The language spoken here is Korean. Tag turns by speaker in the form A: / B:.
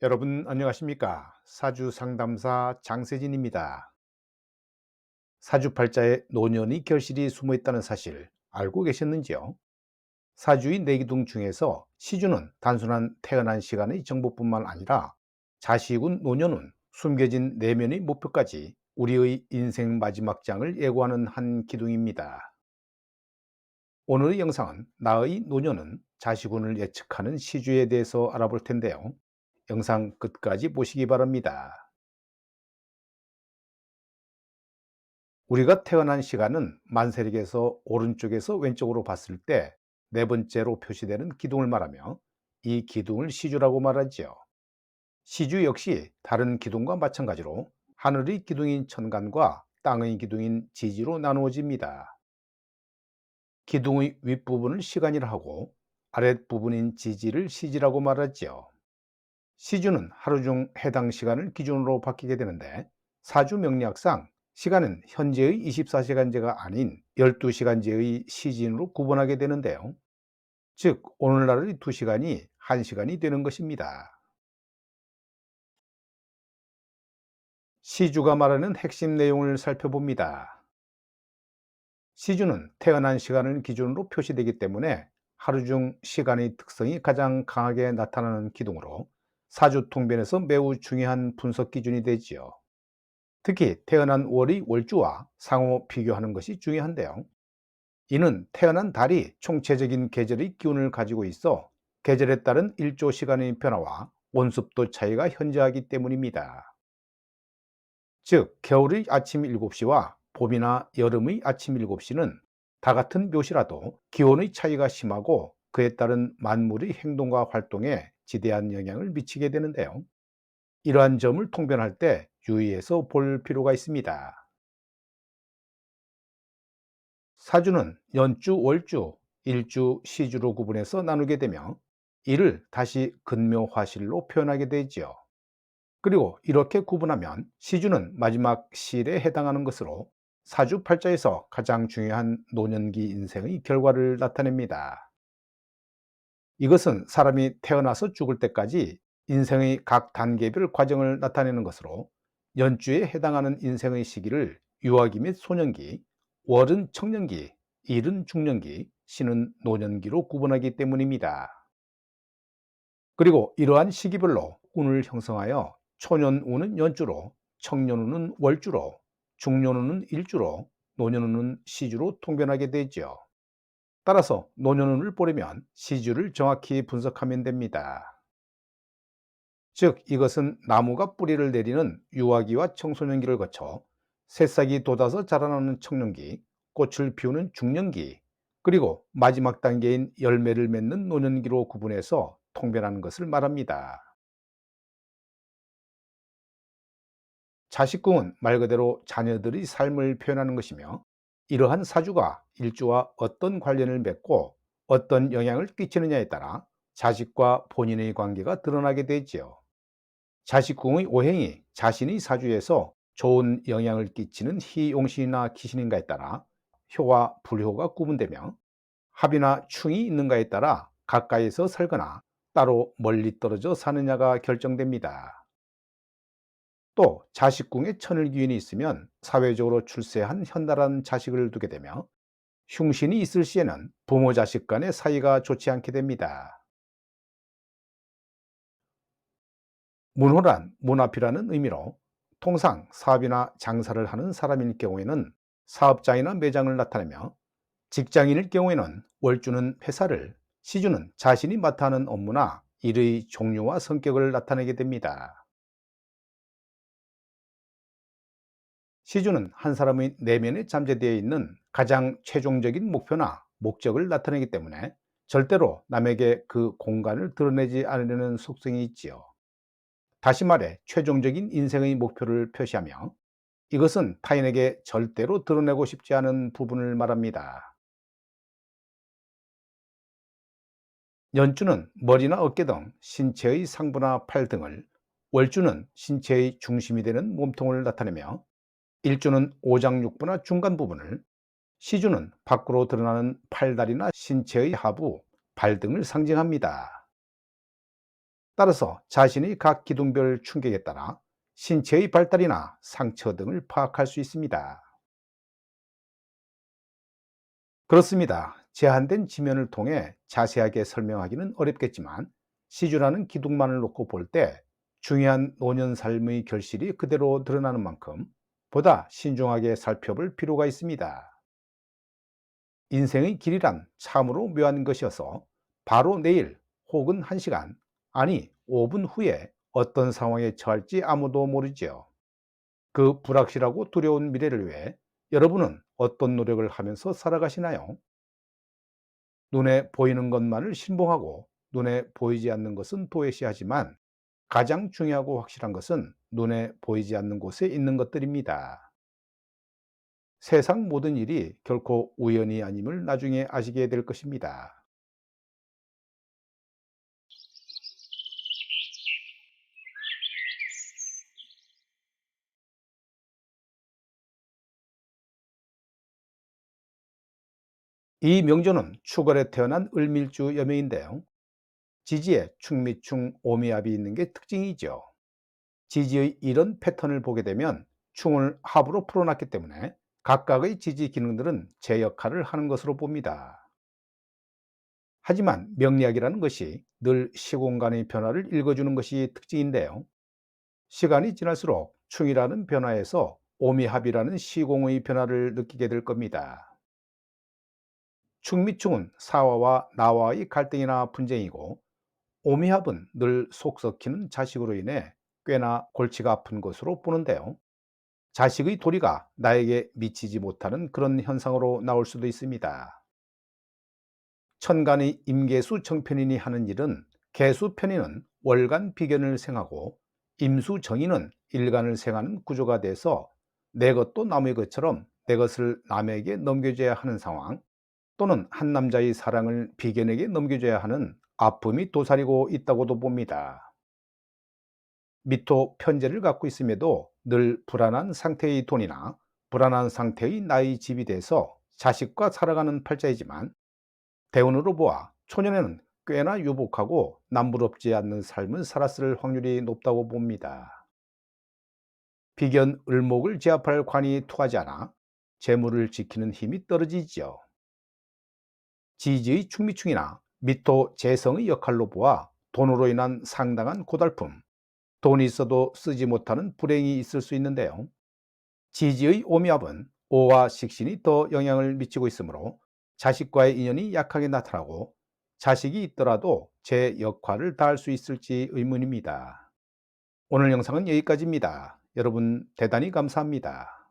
A: 여러분 안녕하십니까? 사주 상담사 장세진입니다. 사주팔자에 노년이 결실이 숨어 있다는 사실 알고 계셨는지요? 사주의 내기둥 중에서 시주는 단순한 태어난 시간의 정보뿐만 아니라 자식운 노년운, 숨겨진 내면의 목표까지 우리의 인생 마지막 장을 예고하는 한 기둥입니다. 오늘의 영상은 나의 노년은 자식운을 예측하는 시주에 대해서 알아볼 텐데요. 영상 끝까지 보시기 바랍니다. 우리가 태어난 시간은 만세력에서 오른쪽에서 왼쪽으로 봤을 때 네 번째로 표시되는 기둥을 말하며, 이 기둥을 시주라고 말하지요. 시주 역시 다른 기둥과 마찬가지로 하늘의 기둥인 천간과 땅의 기둥인 지지로 나누어집니다. 기둥의 윗부분을 시간이라 하고 아랫부분인 지지를 시지라고 말하지요. 시주는 하루 중 해당 시간을 기준으로 바뀌게 되는데, 사주 명리학상 시간은 현재의 24시간제가 아닌 12시간제의 시진으로 구분하게 되는데요. 즉 오늘날의 2시간이 1시간이 되는 것입니다. 시주가 말하는 핵심 내용을 살펴봅니다. 시주는 태어난 시간을 기준으로 표시되기 때문에 하루 중 시간의 특성이 가장 강하게 나타나는 기둥으로 사주 통변에서 매우 중요한 분석 기준이 되지요. 특히 태어난 월의 월주와 상호 비교하는 것이 중요한데요. 이는 태어난 달이 총체적인 계절의 기운을 가지고 있어 계절에 따른 일조 시간의 변화와 온습도 차이가 현저하기 때문입니다. 즉, 겨울의 아침 7시와 봄이나 여름의 아침 7시는 다 같은 묘시라도 기온의 차이가 심하고 그에 따른 만물의 행동과 활동에 지대한 영향을 미치게 되는데요. 이러한 점을 통변할 때 유의해서 볼 필요가 있습니다. 사주는 연주, 월주, 일주, 시주로 구분해서 나누게 되며 이를 다시 근묘화실로 표현하게 되지요. 그리고 이렇게 구분하면 시주는 마지막 실에 해당하는 것으로 사주팔자에서 가장 중요한 노년기 인생의 결과를 나타냅니다. 이것은 사람이 태어나서 죽을 때까지 인생의 각 단계별 과정을 나타내는 것으로, 연주에 해당하는 인생의 시기를 유아기 및 소년기, 월은 청년기, 일은 중년기, 시는 노년기로 구분하기 때문입니다. 그리고 이러한 시기별로 운을 형성하여 초년운은 연주로, 청년운은 월주로, 중년운은 일주로, 노년운은 시주로 통변하게 되죠. 따라서 노년운을 보려면 시주를 정확히 분석하면 됩니다. 즉 이것은 나무가 뿌리를 내리는 유아기와 청소년기를 거쳐 새싹이 돋아서 자라나는 청년기, 꽃을 피우는 중년기, 그리고 마지막 단계인 열매를 맺는 노년기로 구분해서 통변하는 것을 말합니다. 자식궁은 말 그대로 자녀들의 삶을 표현하는 것이며, 이러한 사주가 일주와 어떤 관련을 맺고 어떤 영향을 끼치느냐에 따라 자식과 본인의 관계가 드러나게 되지요. 자식궁의 오행이 자신의 사주에서 좋은 영향을 끼치는 희용신이나 기신인가에 따라 효와 불효가 구분되며, 합이나 충이 있는가에 따라 가까이서 살거나 따로 멀리 떨어져 사느냐가 결정됩니다. 또 자식궁에 천을기운이 있으면 사회적으로 출세한 현달한 자식을 두게 되며, 흉신이 있을 시에는 부모 자식 간의 사이가 좋지 않게 됩니다. 문호란 문앞이라는 의미로 통상 사업이나 장사를 하는 사람일 경우에는 사업장이나 매장을 나타내며, 직장인일 경우에는 월주는 회사를, 시주는 자신이 맡아 하는 업무나 일의 종류와 성격을 나타내게 됩니다. 시주는 한 사람의 내면에 잠재되어 있는 가장 최종적인 목표나 목적을 나타내기 때문에 절대로 남에게 그 공간을 드러내지 않으려는 속성이 있지요. 다시 말해 최종적인 인생의 목표를 표시하며, 이것은 타인에게 절대로 드러내고 싶지 않은 부분을 말합니다. 연주는 머리나 어깨 등 신체의 상부나 팔 등을, 월주는 신체의 중심이 되는 몸통을 나타내며, 일주는 오장육부나 중간 부분을, 시주는 밖으로 드러나는 팔다리나 신체의 하부, 발 등을 상징합니다. 따라서 자신의 각 기둥별 충격에 따라 신체의 발달이나 상처 등을 파악할 수 있습니다. 그렇습니다. 제한된 지면을 통해 자세하게 설명하기는 어렵겠지만, 시주라는 기둥만을 놓고 볼 때 중요한 노년 삶의 결실이 그대로 드러나는 만큼 보다 신중하게 살펴볼 필요가 있습니다. 인생의 길이란 참으로 묘한 것이어서 바로 내일 혹은 1시간, 아니 5분 후에 어떤 상황에 처할지 아무도 모르지요. 그 불확실하고 두려운 미래를 위해 여러분은 어떤 노력을 하면서 살아가시나요? 눈에 보이는 것만을 신봉하고 눈에 보이지 않는 것은 도외시하지만, 가장 중요하고 확실한 것은 눈에 보이지 않는 곳에 있는 것들입니다. 세상 모든 일이 결코 우연이 아님을 나중에 아시게 될 것입니다. 이 명조는 추월에 태어난 을밀주 여명인데요. 지지에 충미충, 오미합이 있는 게 특징이죠. 지지의 이런 패턴을 보게 되면 충을 합으로 풀어놨기 때문에 각각의 지지 기능들은 제 역할을 하는 것으로 봅니다. 하지만 명리학이라는 것이 늘 시공간의 변화를 읽어주는 것이 특징인데요. 시간이 지날수록 충이라는 변화에서 오미합이라는 시공의 변화를 느끼게 될 겁니다. 충미충은 사화와 나와의 갈등이나 분쟁이고, 오미합은 늘 속 썩히는 자식으로 인해 꽤나 골치가 아픈 것으로 보는데요. 자식의 도리가 나에게 미치지 못하는 그런 현상으로 나올 수도 있습니다. 천간의 임계수 정편인이 하는 일은 계수 편인은 월간 비견을 생하고, 임수 정인은 일간을 생하는 구조가 돼서 내 것도 남의 것처럼 내 것을 남에게 넘겨줘야 하는 상황, 또는 한 남자의 사랑을 비견에게 넘겨줘야 하는 아픔이 도사리고 있다고도 봅니다. 미토 편제를 갖고 있음에도 늘 불안한 상태의 돈이나 불안한 상태의 나의 집이 돼서 자식과 살아가는 팔자이지만, 대운으로 보아 초년에는 꽤나 유복하고 남부럽지 않는 삶을 살았을 확률이 높다고 봅니다. 비견 을목을 제압할 관이 투하지 않아 재물을 지키는 힘이 떨어지지요. 지지의 충미충이나 미토 재성의 역할로 보아 돈으로 인한 상당한 고달픔, 돈이 있어도 쓰지 못하는 불행이 있을 수 있는데요. 지지의 오미압은 오와 식신이 더 영향을 미치고 있으므로 자식과의 인연이 약하게 나타나고, 자식이 있더라도 제 역할을 다할 수 있을지 의문입니다. 오늘 영상은 여기까지입니다. 여러분 대단히 감사합니다.